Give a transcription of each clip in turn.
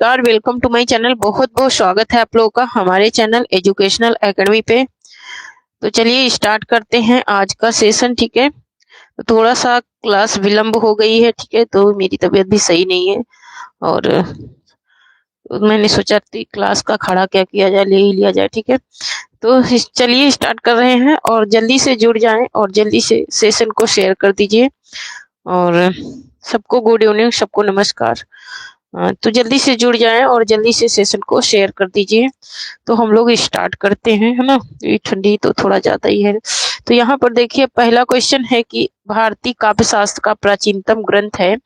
नमस्कार, welcome to my channel. बहुत बहुत स्वागत है आप लोगों का हमारे चैनल एजुकेशनल एकेडमी पे। तो चलिए स्टार्ट करते हैं आज का सेशन। ठीक है, तो थोड़ा सा क्लास विलंब हो गई है। ठीक है, तो मेरी तबीयत भी सही नहीं है और मैंने सोचा कि क्लास का खड़ा क्या किया जाए, ले ही लिया जाए। ठीक है, तो चलिए स्टार्ट कर रहे हैं और जल्दी से जुड़ जाएं और जल्दी से सेशन को शेयर कर दीजिए। और सबको गुड इवनिंग, सबको नमस्कार। तो जल्दी से जुड़ जाएं और जल्दी से सेशन को शेयर कर दीजिए। तो हम लोग स्टार्ट करते हैं, है ना। ये ठंडी तो थोड़ा ज्यादा ही है। तो यहाँ पर देखिए, पहला क्वेश्चन है कि भारतीय काव्य शास्त्र का प्राचीनतम ग्रंथ है।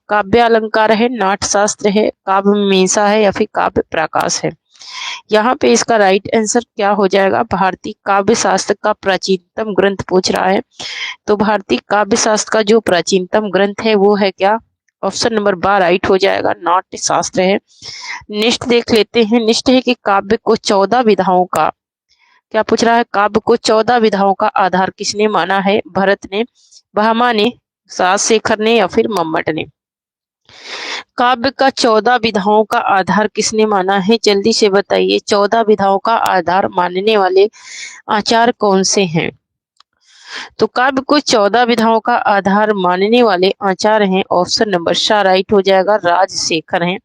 काव्य अलंकार है, नाट्य शास्त्र है, काव्य मीमांसा है या फिर काव्य प्रकाश है। यहाँ पे इसका राइट आंसर क्या हो जाएगा? भारतीय काव्य शास्त्र का प्राचीनतम ग्रंथ पूछ रहा है, तो भारतीय काव्य शास्त्र का जो प्राचीनतम ग्रंथ है वो है क्या? ऑप्शन नंबर 12 राइट हो जाएगा, नाट्य शास्त्र है। नेक्स्ट देख लेते हैं। नेक्स्ट है कि काव्य को 14 विधाओं का, क्या पूछ रहा है? काव्य को 14 विधाओं का आधार किसने माना है? भरत ने, भामा ने, राजशेखर ने या फिर मम्मट ने। काव्य का 14 विधाओं का आधार किसने माना है? जल्दी से बताइए, 14 विधाओं का आधार मानने वाले आचार्य कौन से हैं? तो काव्य को 14 विधाओं का आधार मानने वाले आचार्य हैं, ऑप्शन नंबर सा राइट हो जाएगा, राजशेखर हैं,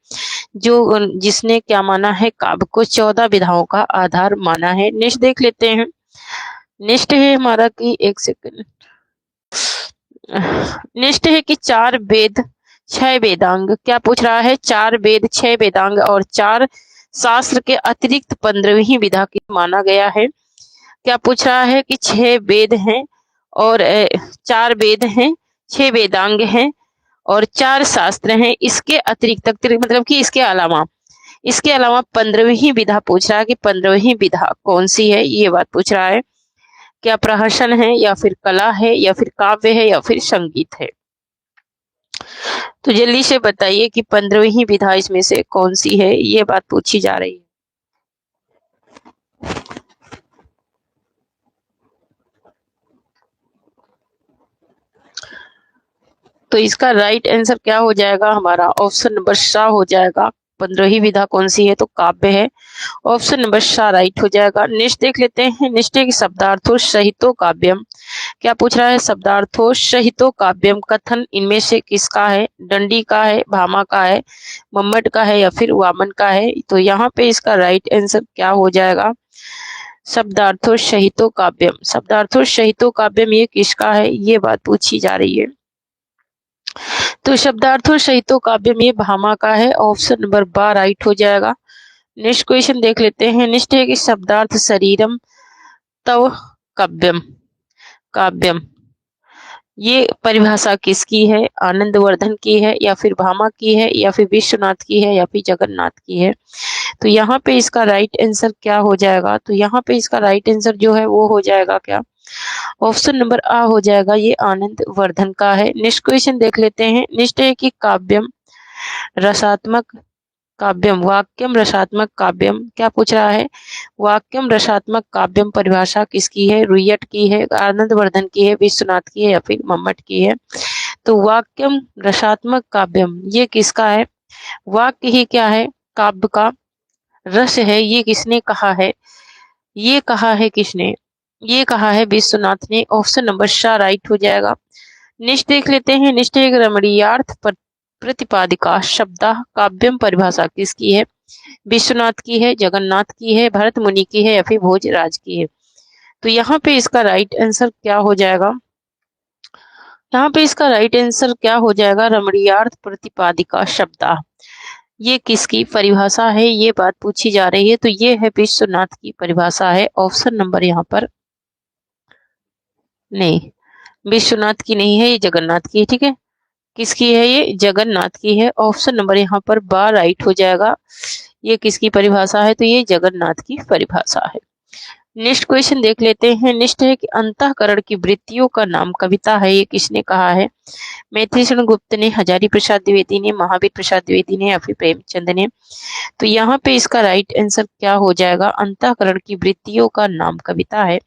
जो जिसने क्या माना है? काव्य को 14 विधाओं का आधार माना है। नेक्स्ट देख लेते हैं। नेक्स्ट है हमारा कि एक सेकंड। नेक्स्ट है कि 4 वेद 6 वेदांग, क्या पूछ रहा है? 4 वेद 6 वेदांग और 4 शास्त्र के अतिरिक्त 15वीं विधा की माना गया है। क्या पूछ रहा है कि 6 वेद हैं और 4 वेद हैं, 6 वेदांग हैं और 4 शास्त्र हैं। इसके अतिरिक्त मतलब कि इसके अलावा 15वीं विधा पूछ रहा है कि 15वीं विधा कौन सी है, ये बात पूछ रहा है। क्या प्रहसन है या फिर कला है या फिर काव्य है या फिर संगीत है? तो जल्दी से बताइए कि 15वीं विधा इसमें से कौन सी है, ये बात पूछी जा रही है। तो इसका राइट आंसर क्या हो जाएगा? हमारा ऑप्शन नंबर सा हो जाएगा। 15वीं विधा कौन सी है? तो काव्य है, ऑप्शन नंबर सा राइट हो जाएगा। नेक्स्ट देख लेते हैं। नेक्स्ट है कि शब्दार्थो सहितो काव्यम, क्या पूछ रहा है? शब्दार्थो सहितो काव्यम कथन इनमें से किसका है? दंडी का है, भामा का है, मम्मट का है या फिर वामन का है? तो यहाँ पे इसका राइट आंसर क्या हो जाएगा? शब्दार्थो सहितो काव्यम, शब्दार्थो सहितो काव्यम ये किसका है, ये बात पूछी जा रही है। तो शब्दार्थों सहितो काव्य में भामा का है, ऑप्शन नंबर 12 राइट हो जाएगा। नेक्स्ट क्वेश्चन देख लेते हैं। नेक्स्ट है कि शब्दार्थ शरीरम तव काव्यम, काव्यम ये परिभाषा किसकी है? आनंदवर्धन की है या फिर भामा की है या फिर विश्वनाथ की है या फिर जगन्नाथ की है? तो यहाँ पे इसका राइट आंसर क्या हो जाएगा? तो यहाँ पे इसका राइट आंसर जो है वो हो जाएगा क्या? ऑप्शन नंबर आ हो जाएगा, ये आनंदवर्धन का है। नेक्स्ट क्वेश्चन देख लेते हैं। नेक्स्ट है कि काव्यम रसात्मक काव्यम, वाक्यम रसात्मक काव्यम, क्या पूछ रहा है? वाक्यम रसात्मक काव्यम परिभाषा किसकी है? रुयट की है, आनंदवर्धन की है, विश्वनाथ की है या फिर मम्मट की है? तो वाक्यम रसात्मक काव्यम ये किसका है? वाक्य ही क्या है? काव्य का रस है। ये किसने कहा है? ये कहा है किसने? ये कहा है विश्वनाथ ने, ऑप्शन नंबर सा राइट हो जाएगा। नेक्स्ट देख लेते हैं। नेक्स्ट है रमणीयार्थ प्रतिपादिका शब्द काव्यम परिभाषा किसकी है? विश्वनाथ की है, जगन्नाथ की है, भरत मुनि की है या फिर भोजराज की है? तो यहाँ पे इसका राइट आंसर क्या हो जाएगा? यहाँ पे इसका राइट आंसर क्या हो जाएगा? रमणीयार्थ प्रतिपादिका शब्द ये किसकी परिभाषा है, ये बात पूछी जा रही है। तो ये है विश्वनाथ की परिभाषा है, ऑप्शन नंबर यहाँ पर नहीं, विश्वनाथ की नहीं है, ये जगन्नाथ की है। ठीक है, किसकी है? ये जगन्नाथ की है, ऑप्शन नंबर यहाँ पर 12 राइट हो जाएगा। ये किसकी परिभाषा है? तो ये जगन्नाथ की परिभाषा है। नेक्स्ट क्वेश्चन देख लेते हैं। नेक्स्ट है कि अंतःकरण की वृत्तियों का नाम कविता है, ये किसने कहा है? मैथिलीशरण गुप्त ने, हजारी प्रसाद द्विवेदी ने, महावीर प्रसाद द्विवेदी ने या फिर प्रेमचंद ने? तो यहाँ पे इसका राइट आंसर क्या हो जाएगा? अंतःकरण की वृत्तियों का नाम कविता है,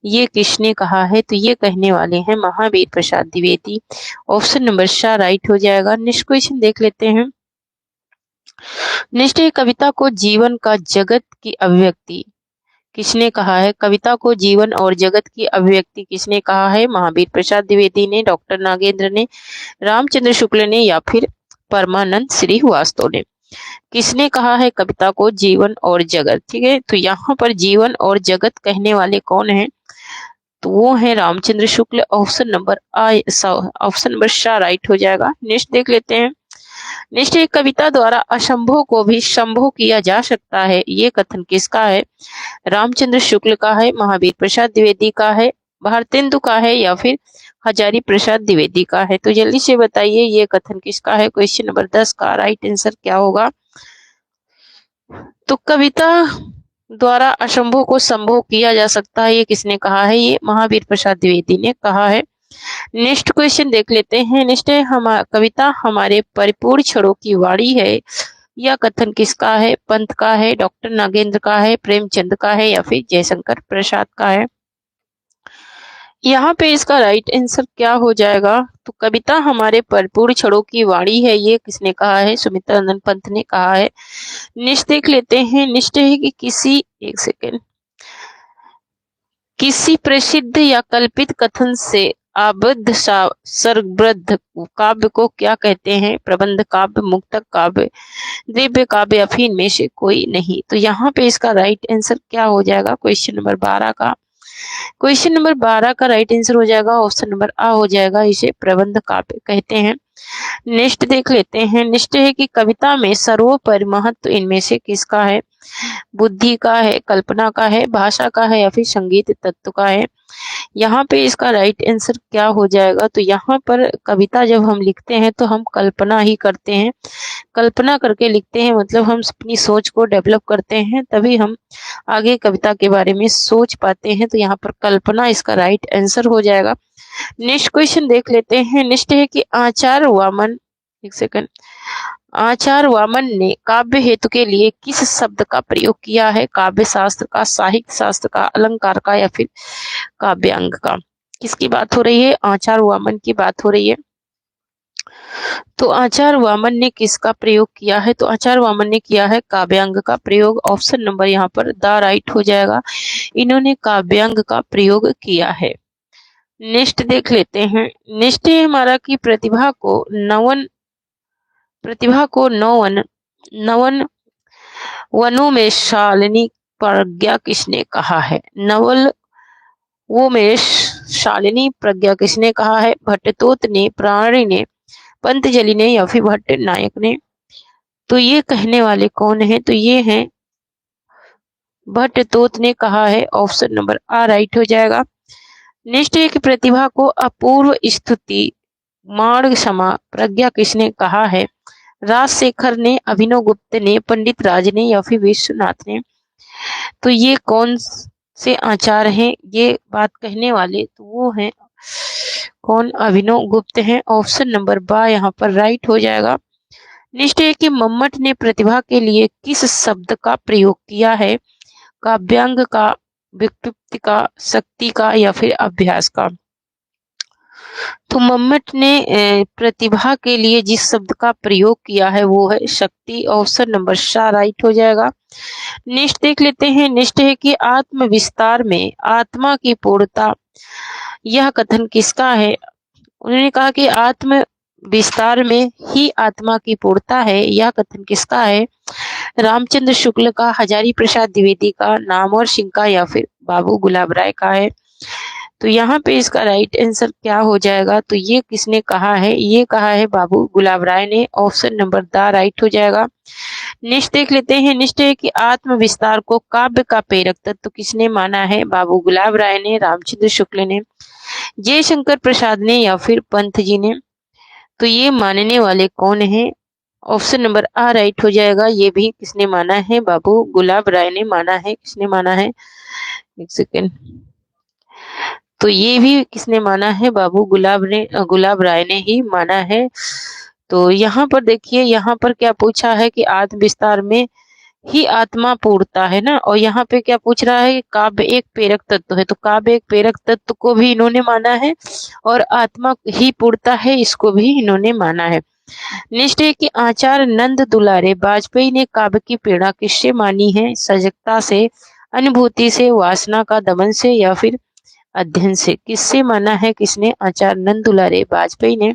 ये किसने कहा है? तो ये कहने वाले हैं महावीर प्रसाद द्विवेदी, ऑप्शन नंबर सा राइट हो जाएगा। नेक्स्ट क्वेश्चन देख लेते हैं। निश्चय कविता को जीवन का जगत की अभिव्यक्ति किसने कहा है? कविता को जीवन और जगत की अभिव्यक्ति किसने कहा है? महावीर प्रसाद द्विवेदी ने, डॉक्टर नागेंद्र ने, रामचंद्र शुक्ल ने या फिर परमानंद श्रीवास्तव ने। किसने कहा है कविता को जीवन और जगत? ठीक है, तो यहाँ पर जीवन और जगत कहने वाले कौन है? तो वो है Ramchandra Shukla. Option number Shah right हो जाएगा। नेक्स्ट देख लेते हैं। निश्चय कविता द्वारा असंभव को भी संभव किया जा सकता है, ये कथन किसका है? रामचंद्र शुक्ल का है, महावीर प्रसाद द्विवेदी का है, भारतेंदु का है या फिर हजारी प्रसाद द्विवेदी का है? तो जल्दी से बताइए ये कथन किसका है? क्वेश्चन नंबर 10 का राइट आंसर क्या होगा? तो कविता द्वारा असंभव को संभव किया जा सकता है, ये किसने कहा है? ये महावीर प्रसाद द्विवेदी ने कहा है। नेक्स्ट क्वेश्चन देख लेते हैं। नेक्स्ट है कविता हमारे परिपूर्ण क्षणों की वाणी है, यह कथन किसका है? पंत का है, डॉक्टर नागेंद्र का है, प्रेमचंद का है या फिर जयशंकर प्रसाद का है? यहाँ पे इसका राइट आंसर क्या हो जाएगा? तो कविता हमारे परिपूर्ण क्षणों की वाणी है, ये किसने कहा है? सुमित्रानंद पंत ने कहा है। नेक्स्ट देख लेते हैं। नेक्स्ट है कि किसी प्रसिद्ध या कल्पित कथन से आबद्ध सर्गबद्ध काव्य को क्या कहते हैं? प्रबंध काव्य, मुक्तक काव्य, दिव्य काव्य या फिर इनमें से कोई नहीं? तो यहाँ पे इसका राइट आंसर क्या हो जाएगा? क्वेश्चन नंबर 12 का राइट आंसर हो जाएगा ऑप्शन नंबर आ हो जाएगा, इसे प्रबंध काव्य कहते हैं। नेक्स्ट देख लेते हैं। नेक्स्ट है कि कविता में सर्वोपरि महत्व इनमें से किसका है? बुद्धि का है, कल्पना का है, भाषा का है या फिर संगीत तत्व का है? यहाँ पे इसका राइट आंसर क्या हो जाएगा? तो यहाँ पर कविता जब हम लिखते हैं तो हम कल्पना ही करते हैं, कल्पना करके लिखते हैं, मतलब हम अपनी सोच को डेवलप करते हैं, तभी हम आगे कविता के बारे में सोच पाते हैं। तो यहाँ पर कल्पना इसका राइट आंसर हो जाएगा। नेक्स्ट क्वेश्चन देख लेते हैं। नेक्स्ट है कि आचार्य वामन ने काव्य हेतु के लिए किस शब्द का प्रयोग किया है? काव्य शास्त्र का, साहित्य शास्त्र का, अलंकार का या फिर काव्यांग का? किसकी बात हो रही है? आचार्य वामन की बात हो रही है। तो आचार्य वामन ने किसका प्रयोग किया है? तो आचार्य वामन ने किया है काव्यांग का प्रयोग। ऑप्शन नंबर यहाँ पर द राइट हो जाएगा, इन्होंने काव्यांग का प्रयोग किया है। नेक्स्ट देख लेते हैं। नेक्स्ट है हमारा कि प्रतिभा को नवन वनों में शालिनी प्रज्ञा किसने कहा है? नवल वो में शालिनी प्रज्ञा किसने कहा है? भट्टतोत ने, प्राणी ने, पंतजलि ने या फिर भट्ट नायक ने? तो ये कहने वाले कौन है? तो ये हैं भट्टतोत ने कहा है। ऑप्शन नंबर आ राइट हो जाएगा। नेक्स्ट है कि प्रतिभा को अपूर्व स्तुति मार्ग समा प्रज्ञा किसने कहा है? राजशेखर ने, अभिनव गुप्त ने, पंडित राज ने या फिर विश्वनाथ ने? तो ये कौन से आचार्य हैं ये बात कहने वाले? तो वो हैं कौन? अभिनव गुप्त हैं। ऑप्शन नंबर बा यहाँ पर राइट हो जाएगा। नेक्स्ट है कि मम्मट ने प्रतिभा के लिए किस शब्द का प्रयोग किया है? काव्यांग का, व्युत्पत्ति का, शक्ति का या फिर अभ्यास का? तो मम्मट ने प्रतिभा के लिए जिस शब्द का प्रयोग किया है वो है शक्ति। ऑप्शन नंबर सा राइट हो जाएगा। नेक्स्ट देख लेते हैं। नेक्स्ट है कि आत्म विस्तार में आत्मा की पूर्णता, यह कथन किसका है? उन्होंने कहा कि आत्म विस्तार में ही आत्मा की पूर्णता है, यह कथन किसका है? रामचंद्र शुक्ल का, हजारी प्रसाद द्विवेदी का, नामवर सिंह का या फिर बाबू गुलाब राय का है? तो यहाँ पे इसका राइट आंसर क्या हो जाएगा? तो ये किसने कहा है? ये कहा है बाबू गुलाब राय ने। ऑप्शन नंबर द राइट हो जाएगा। नेक्स्ट देख लेते हैं। नेक्स्ट है कि आत्म विस्तार को काव्य का प्रेरक तत्व किसने माना है? बाबू गुलाब राय ने, रामचंद्र शुक्ल ने, जयशंकर प्रसाद ने या फिर पंत जी ने? तो ये मानने वाले कौन है? ऑप्शन नंबर आ राइट हो जाएगा। ये भी किसने माना है? बाबू गुलाब राय ने माना है। किसने माना है? एक सेकेंड। तो ये भी किसने माना है? बाबू गुलाब राय ने ही माना है। तो यहाँ पर देखिए, यहाँ पर क्या पूछा है कि आत्म विस्तार में ही आत्मा पूर्णता है ना, और यहाँ पे क्या पूछ रहा है? काव्य एक प्रेरक तत्व है, तो काव्य एक प्रेरक तत्व को भी इन्होंने माना है और आत्मा ही पूर्णता है इसको भी इन्होंने माना है। नेक्स्ट है कि आचार्य नंद दुलारे वाजपेयी ने काव्य की प्रेरणा किससे मानी है? सजगता से, अनुभूति से, वासना का दमन से या फिर अध्ययन से? किससे माना है? किसने? आचार्य नंद दुलारे वाजपेयी ने।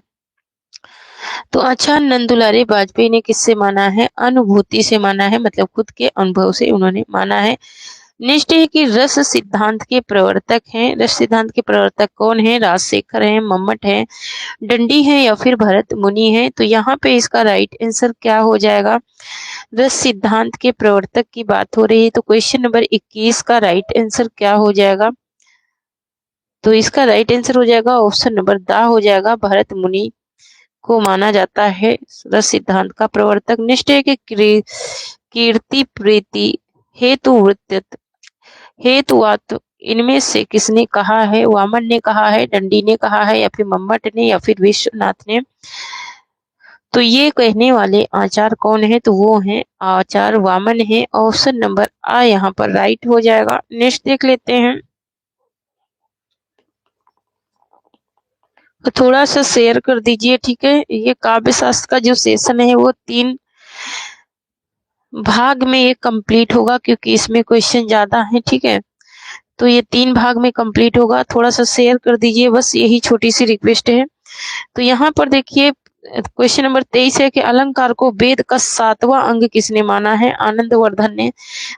तो आचार्य नंद दुलारे वाजपेयी ने किससे माना है? अनुभूति से माना है, मतलब खुद के अनुभव से उन्होंने माना है। नेक्स्ट है कि रस सिद्धांत के प्रवर्तक हैं। रस सिद्धांत के प्रवर्तक कौन है? राजशेखर है, मम्मट है, दंडी है या फिर भरत मुनि है? तो यहाँ पे इसका राइट आंसर क्या हो जाएगा? रस सिद्धांत के प्रवर्तक की बात हो रही है, तो क्वेश्चन नंबर 21 का राइट आंसर क्या हो जाएगा? तो इसका राइट आंसर हो जाएगा ऑप्शन नंबर द हो जाएगा। भरत मुनि को माना जाता है रस सिद्धांत का प्रवर्तक। निष्ठ है कि कीर्ति प्रीति हेतु वृत्त हेतुवात इनमें से किसने कहा है? वामन ने कहा है, दंडी ने कहा है या फिर मम्मट ने या फिर विश्वनाथ ने? तो ये कहने वाले आचार्य कौन है? तो वो है आचार्य वामन है। ऑप्शन नंबर आ यहाँ पर राइट हो जाएगा। नेक्स्ट देख लेते हैं। तो थोड़ा सा शेयर कर दीजिए, ठीक है। ये काव्य शास्त्र का जो सेशन है वो 3 भाग में ये कंप्लीट होगा, क्योंकि इसमें क्वेश्चन ज्यादा है, ठीक है। तो ये 3 भाग में कंप्लीट होगा। थोड़ा सा शेयर कर दीजिए, बस यही छोटी सी रिक्वेस्ट है। तो यहाँ पर देखिए क्वेश्चन नंबर 23 है कि अलंकार को वेद का 7वां अंग किसने माना है? आनंदवर्धन ने,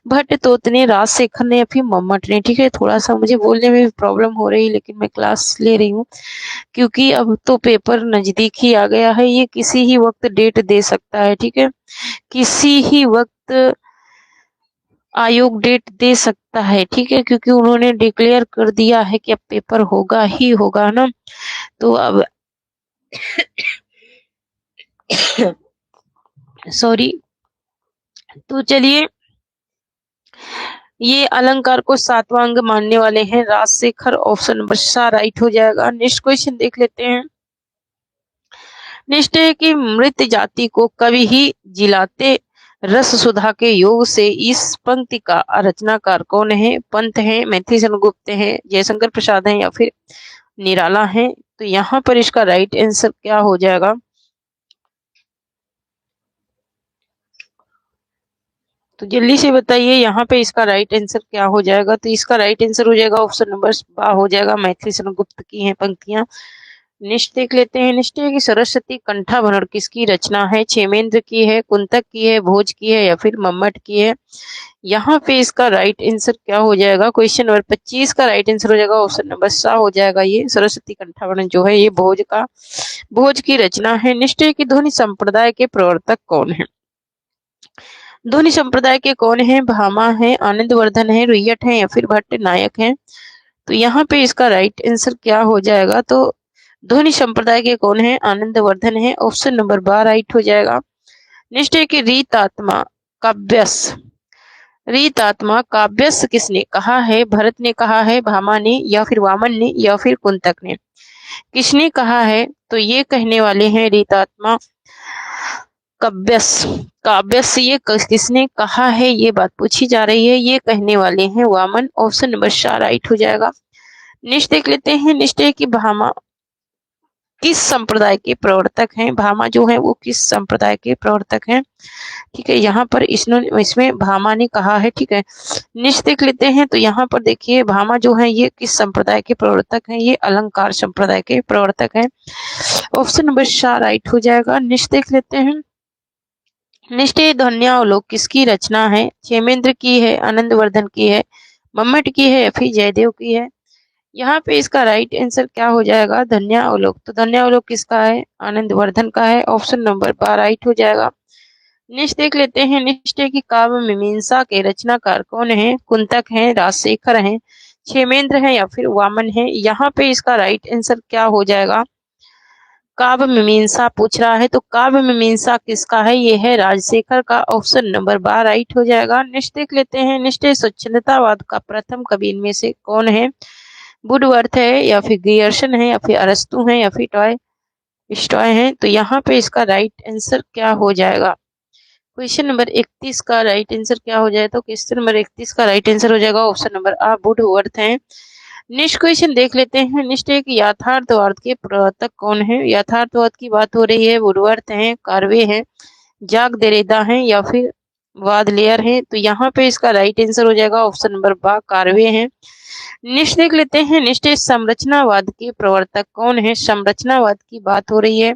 भट्ट तोत ने, राजशेखर ने या फिर मम्मट ने? ठीक है, थोड़ा सा मुझे बोलने में भी प्रॉब्लम हो रही है, लेकिन मैं क्लास ले रही हूँ क्योंकि अब तो पेपर नजदीक ही आ गया है। ये किसी ही वक्त डेट दे सकता है, ठीक है, किसी ही वक्त आयोग डेट दे सकता है, ठीक है, क्योंकि उन्होंने डिक्लेयर कर दिया है कि अब पेपर होगा ही होगा ना। तो अब सॉरी, तो चलिए, ये अलंकार को 7वां अंग मानने वाले हैं राजशेखर। ऑप्शन नंबर सा राइट हो जाएगा। नेक्स्ट क्वेश्चन देख लेते हैं। नेक्स्ट है कि मृत जाति को कवि ही जिलाते रस सुधा के योग से। इस पंक्ति का रचनाकार कौन है? पंत है, मैथिली गुप्त है, जयशंकर प्रसाद है या फिर निराला है? तो यहाँ पर इसका राइट आंसर क्या हो जाएगा? तो जल्दी से बताइए यहाँ पे इसका राइट आंसर क्या हो जाएगा? तो इसका राइट आंसर हो जाएगा ऑप्शन नंबर बा हो जाएगा। मैथिली गुप्त की हैं पंक्तियां। नेक्स्ट देख लेते हैं। नेक्स्ट है कि सरस्वती कंठाभरण किसकी रचना है? क्षेमेंद्र की है, कुंतक की है, भोज की है या फिर मम्मट की है? यहाँ पे इसका राइट आंसर क्या हो जाएगा? क्वेश्चन नंबर 25 का राइट आंसर हो जाएगा ऑप्शन नंबर सा हो जाएगा। ये सरस्वती कंठाभरण जो है ये भोज की रचना है। नेक्स्ट है कि ध्वनि संप्रदाय के प्रवर्तक कौन है? ध्वनि संप्रदाय के कौन है? भामा है, आनंदवर्धन है, रुय्यट है या फिर भट्ट नायक है? तो यहाँ पे इसका राइट आंसर क्या हो जाएगा? तो ध्वनि संप्रदाय के कौन है? आनंदवर्धन है। ऑप्शन नंबर 12 राइट हो जाएगा। नेक्स्ट है कि रीतात्मा काव्यस किसने कहा है? भरत ने कहा है, भामा ने या फिर वामन ने या फिर कुंतक ने? किसने कहा है? तो ये कहने वाले हैं रीतात्मा काव्यस ये किसने कहा है? ये बात पूछी जा रही है। ये कहने वाले हैं वामन। ऑप्शन नंबर 4 राइट हो जाएगा। नेक्स्ट देख लेते हैं। नेक्स्ट है कि भामा किस संप्रदाय के प्रवर्तक हैं? भामा जो है वो किस संप्रदाय के प्रवर्तक हैं? ठीक है, यहाँ पर इसमें भामा ने कहा है, ठीक है। नेक्स्ट देख लेते हैं। तो यहाँ पर देखिए भामा जो है ये किस संप्रदाय के प्रवर्तक हैं? ये अलंकार संप्रदाय के प्रवर्तक हैं। ऑप्शन नंबर 4 राइट हो जाएगा। नेक्स्ट देख लेते हैं। नेक्स्ट है ध्वन्यावलोक किसकी रचना है? क्षेमेंद्र की है, आनंदवर्धन की है, मम्मट की है या फिर जयदेव की है? यहाँ पे इसका राइट आंसर क्या हो जाएगा? ध्वन्यावलोक। तो ध्वन्यावलोक किसका है? आनंदवर्धन का है। ऑप्शन नंबर 12 राइट हो जाएगा। नेक्स्ट देख लेते हैं। नेक्स्ट है कि काव्य मीमांसा के रचनाकार कौन है? कुंतक है, राजशेखर है, क्षेमेंद्र है या फिर वामन है? यहाँ पे इसका राइट आंसर क्या हो जाएगा? काव्य मीमांसा पूछ रहा है, तो काव्य मीमांसा किसका है? ये है राजशेखर का। ऑप्शन नंबर 12 राइट हो जाएगा। नेक्स्ट देख लेते हैं। नेक्स्ट है स्वच्छंदतावाद का प्रथम कवि इनमें से कौन है? वुडवर्थ है या फिर ग्रियर्सन है या फिर अरस्तु है या फिर स्टॉय है? तो यहाँ पे इसका राइट आंसर क्या हो जाएगा? क्वेश्चन नंबर 31 का राइट आंसर क्या हो जाए? तो क्वेश्चन नंबर 31 का राइट आंसर हो जाएगा ऑप्शन नंबर आ, वुडवर्थ है। नेक्स्ट क्वेश्चन देख लेते हैं। नेक्स्ट एक यथार्थवाद के प्रवर्तक कौन है। यथार्थवाद की बात हो रही है। वुडवर्थ हैं, कार्वे हैं, जाक देरेदा हैं या फिर वादलेयर हैं। तो यहाँ पे इसका राइट आंसर हो जाएगा ऑप्शन नंबर बा, कार्वे हैं। नेक्स्ट देख लेते हैं। नेक्स्ट संरचनावाद के प्रवर्तक कौन है। संरचनावाद की बात हो रही है।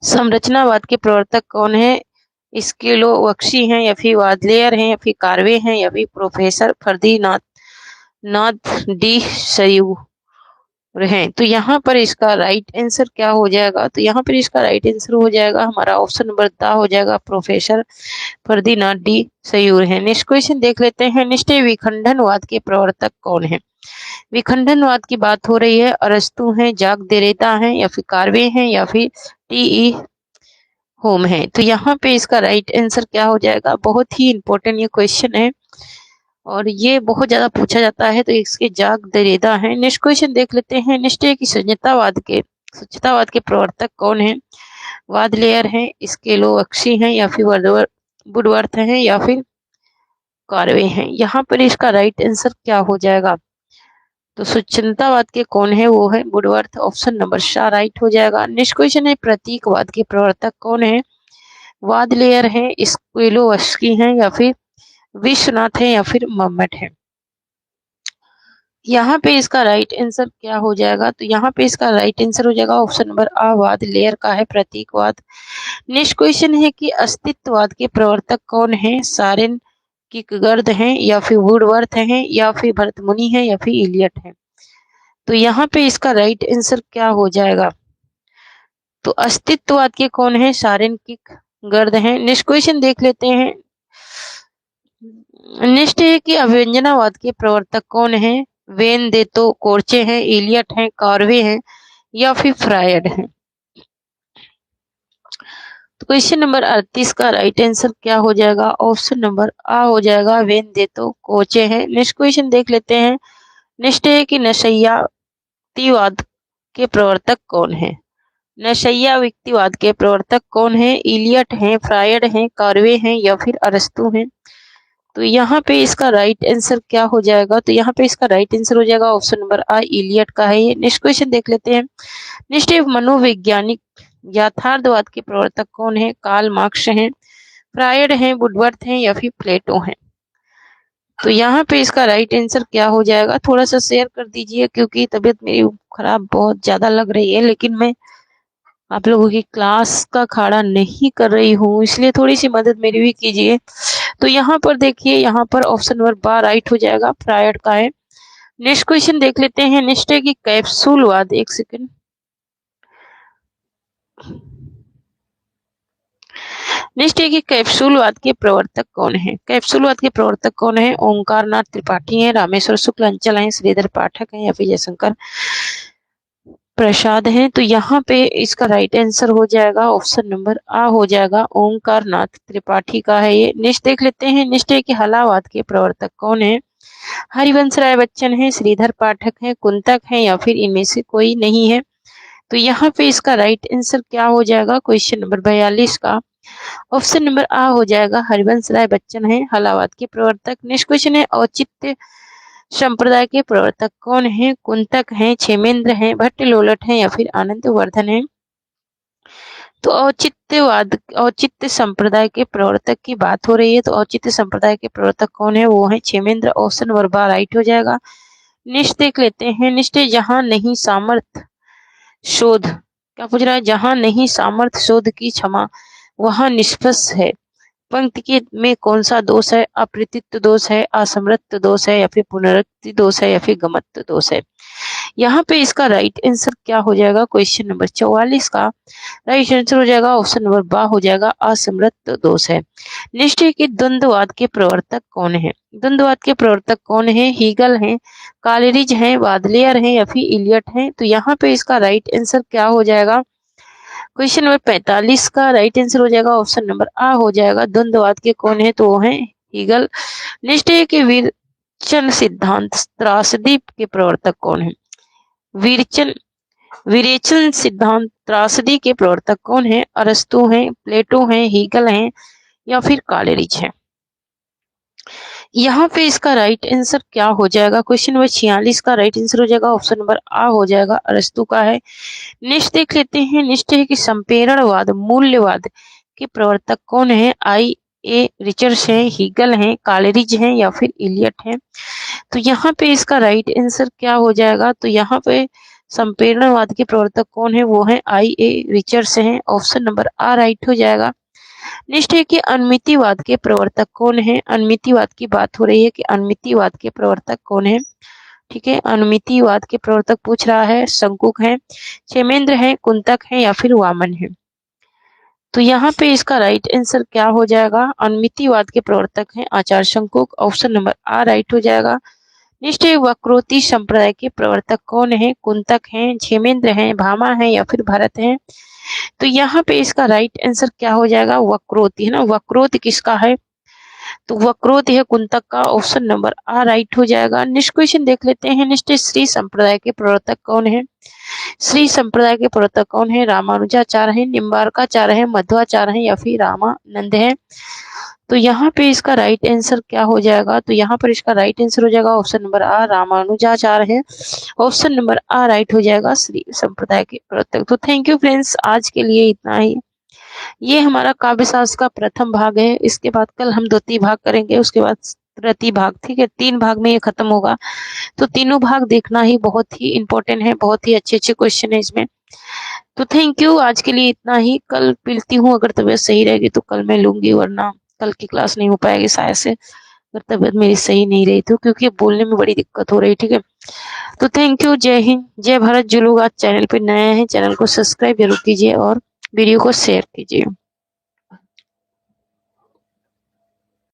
संरचनावाद के प्रवर्तक कौन है। स्किलोवस्की हैं या फिर वादलेयर हैं या फिर कार्वे हैं या फिर प्रोफेसर फर्दिनांद डी सयूर हैं। तो यहाँ पर इसका राइट आंसर क्या हो जाएगा। तो यहाँ पर इसका राइट आंसर हो जाएगा हमारा ऑप्शन नंबर द हो जाएगा, प्रोफेसर फर्दिनांद डी सयूर है। नेक्स्ट क्वेश्चन देख लेते हैं। नेक्स्ट विखंडनवाद के प्रवर्तक कौन है। विखंडनवाद की बात हो रही है। अरस्तु हैं, जाक देरेता हैं या फिर कार्वे हैं या फिर टी होम है। तो यहाँ पे इसका राइट आंसर क्या हो जाएगा। बहुत ही इंपॉर्टेंट ये क्वेश्चन है और ये बहुत ज्यादा पूछा जाता है। तो इसके जाक देरेदा है। नेक्स्ट क्वेश्चन देख लेते हैं। नेक्स्ट है कि स्वच्छतावाद के प्रवर्तक कौन है। वादलेयर हैं, स्किलोवस्की हैं या फिर वुडवर्थ हैं या फिर कार्वे हैं। यहाँ पर इसका राइट आंसर क्या हो जाएगा। तो स्वच्छतावाद के कौन है, वो है वुडवर्थ। ऑप्शन नंबर सा राइट हो जाएगा। नेक्स्ट क्वेश्चन है प्रतीकवाद के प्रवर्तक कौन है। वादलेयर है, स्किलोवस्की हैं या फिर विश्वनाथ है या फिर मम्मट है। यहाँ पे इसका राइट आंसर क्या हो जाएगा। तो यहाँ पे इसका राइट आंसर हो जाएगा ऑप्शन नंबर आ, वादलेयर का है प्रतीकवाद। नेक्स्ट क्वेश्चन है कि अस्तित्ववाद के प्रवर्तक कौन है। सारेन किरकेगार्ड हैं या फिर वुडवर्थ हैं या फिर भरतमुनि है या फिर इलियट है। तो यहाँ पे इसका राइट आंसर क्या हो जाएगा। तो अस्तित्ववाद के कौन है, सारेन किरकेगार्ड हैं। नेक्स्ट क्वेश्चन देख लेते हैं। नेक्स्ट है कि अव्यंजनावाद के प्रवर्तक कौन है। वेन देतो कोर्चे हैं, इलियट हैं, कार्वे हैं या फिर फ्रायड हैं। तो क्वेश्चन नंबर 38 का राइट आंसर क्या हो जाएगा। ऑप्शन नंबर आ हो जाएगा, वेन देतो कोचे हैं। नेक्स्ट क्वेश्चन देख लेते हैं। नेक्स्ट है कि नशय्यातिवाद के प्रवर्तक कौन है। नशय्यातिवाद के प्रवर्तक कौन है। इलियट हैं, फ्रायड हैं, कार्वे हैं या फिर अरस्तु हैं। तो यहाँ पे इसका राइट आंसर क्या हो जाएगा। तो यहाँ पे इसका राइट आंसर हो जाएगा ऑप्शन नंबर आ, इलियट का है ये। नेक्स्ट क्वेश्चन देख लेते हैं। नेक्स्ट मनोवैज्ञानिक यथार्थवाद के प्रवर्तक कौन है। कार्ल मार्क्स हैं, फ्रायड हैं, वुडवर्थ हैं या फिर प्लेटो हैं। तो यहाँ पे इसका राइट आंसर क्या हो जाएगा। थोड़ा सा शेयर कर दीजिए क्योंकि तबीयत मेरी खराब बहुत ज्यादा लग रही है, लेकिन मैं आप लोगों की क्लास का खाड़ा नहीं कर रही हूँ, इसलिए थोड़ी सी मदद मेरी भी कीजिए। तो यहाँ पर देखिए, यहाँ पर ऑप्शन नंबर बा राइट हो जाएगा, फ्रायड का है। नेक्स्ट क्वेश्चन देख लेते हैं। नेक्स्ट है कि कैप्सूलवाद, एक सेकंड। नेक्स्ट है कि कैप्सूलवाद के प्रवर्तक कौन है। कैप्सूलवाद के प्रवर्तक कौन है। ओंकारनाथ त्रिपाठी हैं, रामेश्वर शुक्ल अंचल हैं, श्रीधर पाठक हैं या फिर जयशंकर प्रसाद हैं। तो यहाँ पे इसका राइट आंसर हो जाएगा ऑप्शन नंबर आ हो जाएगा, ओंकारनाथ त्रिपाठी का है ये। नेक्स्ट देख लेते हैं। नेक्स्ट है कि हलावाद के प्रवर्तक कौन है। हरिवंश राय बच्चन है, श्रीधर पाठक है, कुंतक है या फिर इनमें से कोई नहीं है। तो यहाँ पे इसका राइट आंसर क्या हो जाएगा। क्वेश्चन नंबर 42 का ऑप्शन नंबर आ हो जाएगा, हरिवंश राय बच्चन है हलावाद के प्रवर्तक। नेक्स्ट क्वेश्चन है औचित्य संप्रदाय के प्रवर्तक कौन है। कुंतक हैं, क्षेमेंद्र हैं, भट्टलोलट हैं या फिर आनंदवर्धन है। तो औचित्य संप्रदाय के प्रवर्तक की बात हो रही है। तो औचित्य संप्रदाय के प्रवर्तक कौन है, वो है क्षेमेंद्र। ऑप्शन नंबर बा राइट हो जाएगा। नेक्स्ट देख लेते हैं। नेक्स्ट जहां नहीं सामर्थ्य शोध, क्या पूछ रहा है। जहां नहीं सामर्थ्य शोध की क्षमा वहां निष्फल है। पंक्ति के में कौन सा दोष है। अप्रतित्व दोष है, असमर्थ दोष है या फिर पुनरुक्ति दोष है या फिर गमत्व दोष है। यहाँ पे इसका राइट आंसर क्या हो जाएगा। क्वेश्चन नंबर 44 का राइट आंसर हो जाएगा ऑप्शन नंबर बा हो जाएगा, असमर्थ दोष है। नेक्स्ट है कि द्वंद्ववाद के प्रवर्तक कौन है। द्वंद्ववाद के प्रवर्तक कौन है। हीगल हैं, कालेरिज हैं, वादलेयर हैं या फिर इलियट हैं। तो यहाँ पे इसका राइट आंसर क्या हो जाएगा। क्वेश्चन नंबर 45 का राइट आंसर हो जाएगा ऑप्शन नंबर आ हो जाएगा, द्वंद्ववाद के कौन है, तो वो है हीगल। नेक्स्ट है कि विरेचन सिद्धांत त्रासदी के प्रवर्तक कौन है। विरेचन सिद्धांत त्रासदी के प्रवर्तक कौन है। अरस्तु हैं, प्लेटो हैं, हीगल हैं या फिर कालेरिज हैं। यहाँ पे इसका राइट आंसर क्या हो जाएगा? क्वेश्चन नंबर 46 का राइट आंसर हो जाएगा ऑप्शन नंबर आ हो जाएगा, अरस्तु का है। नेक्स्ट देख लेते हैं। नेक्स्ट है कि संपेरणवाद मूल्यवाद के प्रवर्तक कौन है? आई ए रिचर्ड्स है, हीगल है, कालेरिज है या फिर इलियट है। तो यहाँ पे इसका राइट आंसर क्या हो जाएगा? तो यहाँ पे संपेरणवाद के प्रवर्तक कौन है? वो है आई ए रिचर्ड्स है, ऑप्शन नंबर आ राइट हो जाएगा। नेक्स्ट है कि अनमितिवाद के प्रवर्तक कौन है? अनमितिवाद की बात हो रही है कि अनमितिवाद के प्रवर्तक कौन है? ठीक है, अनमितिवाद के प्रवर्तक पूछ रहा है। शंकुक है, क्षेमेंद्र है, कुंतक है या फिर वामन है। तो यहाँ पे इसका राइट आंसर क्या हो जाएगा? अनमितिवाद के प्रवर्तक हैं आचार्य शंकुक, ऑप्शन नंबर आ राइट हो जाएगा। नेक्स्ट है वक्रोती संप्रदाय के प्रवर्तक कौन है? कुंतक हैं, क्षेमेंद्र हैं, भामा है या फिर भरत है। तो यहाँ पे इसका राइट आंसर क्या हो जाएगा? वक्रोती है ना, वक्रोत किसका है? तो वक्रोत है कुंतक का, ऑप्शन नंबर आ राइट हो जाएगा। नेक्स्ट क्वेश्चन देख लेते हैं। नेक्स्ट श्री संप्रदाय के प्रवर्तक कौन है? श्री संप्रदाय के प्रवर्तक कौन है? रामानुजाचार्य है, निम्बार्काचार्य है, मध्वाचार्य है या फिर रामानंद है। तो यहाँ पे इसका राइट आंसर क्या हो जाएगा? तो यहाँ पर इसका राइट आंसर हो जाएगा ऑप्शन नंबर आ, रामानुजाचार्य है, ऑप्शन नंबर आ राइट हो जाएगा श्री संप्रदाय के प्रवर्तक। तो थैंक यू फ्रेंड्स, आज के लिए इतना ही। ये हमारा काव्य शास्त्र का प्रथम भाग है। इसके बाद कल हम द्वितीय भाग करेंगे, उसके बाद तृतीय भाग। ठीक है, 3 भाग में ये खत्म होगा। तो तीनों भाग देखना ही बहुत ही इंपॉर्टेंट है, बहुत ही अच्छे अच्छे क्वेश्चन है इसमें। तो थैंक यू, आज के लिए इतना ही। कल मिलती हूँ, अगर तबीयत सही रहेगी तो कल मैं लूंगी, वरना कल की क्लास नहीं हो पाएगी शायद से, अगर तबीयत मेरी सही नहीं रही तो, क्योंकि बोलने में बड़ी दिक्कत हो रही। ठीक है, तो थैंक यू, जय हिंद, जय भारत। जो लोग आज चैनल पे नए हैं, चैनल को सब्सक्राइब जरूर कीजिए और वीडियो को शेयर कीजिए।